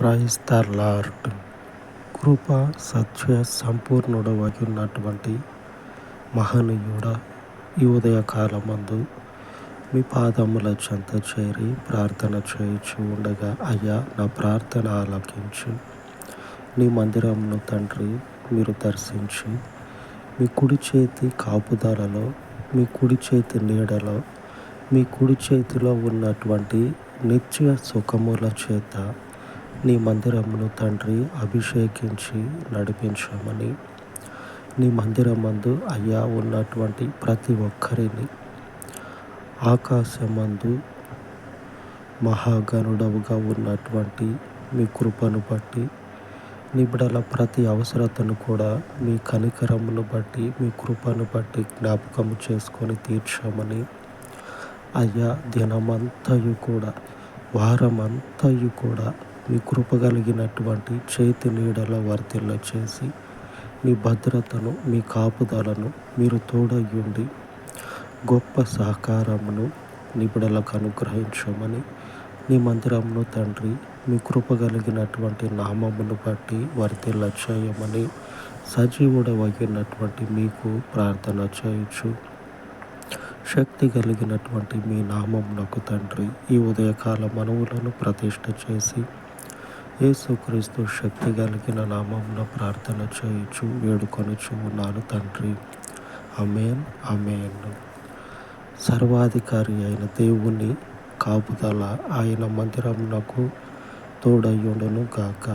Praise the lord. కృప సత్య సంపూర్ణుడవై ఉన్నటువంటి మహనీయుడ, ఈ ఉదయకాలమందు మీ పాదముల చెంత చేరి ప్రార్థన చేయించు ఉండగా, అయ్యా నా ప్రార్థన ఆలకించి నీ మందిరమును తండ్రి మీరు దర్శించి, మీ కుడి చేతి కాపుదలలో, మీ కుడి చేతి నీడలో, మీ కుడి చేతిలో ఉన్నటువంటి నిత్య సుఖముల చేత నీ మందిరమును తండ్రి అభిషేకించి నడిపించమని, నీ మందిరమందు అయ్యా ఉన్నటువంటి ప్రతి ఒక్కరిని ఆకాశమందు మహాగణుడవుగా ఉన్నటువంటి మీ కృపను బట్టి, నీ బిడ్డల ప్రతి అవసరతను కూడా మీ కనికరమును బట్టి, మీ కృపను బట్టి జ్ఞాపకము చేసుకొని తీర్చమని, అయ్యా దినమంతయు కూడా, వారమంతయు కూడా మీ కృప కలిగినటువంటి చేతి నీడలో వర్తిల్ల చేసి, మీ భద్రతను, మీ కాపుదలను మీరు తోడయ్యుండి గొప్ప సహకారమును నీ బిడ్డలకు అనుగ్రహించమని, నీ మందిరమును తండ్రి మీ కృప కలిగినటువంటి నామమును బట్టి వర్తిల్ల చేయమని సజీవుడవగినటువంటి మీకు ప్రార్థన చేయొచ్చు. శక్తి కలిగినటువంటి మీ నామమునకు తండ్రి ఈ ఉదయకాల మనవులను ప్రతిష్ఠ చేసి, యేసుక్రీస్తు శక్తి కలిగిన నామమున ప్రార్థన చేయొచ్చు వేడుకొనుచు ఉన్నాను తండ్రి. ఆమేన్, ఆమేన్. సర్వాధికారి అయిన దేవుని కాపుదల ఆయన మందిరమునకు తోడయ్యుండును గాక.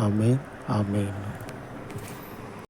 ఆమేన్, ఆమేన్.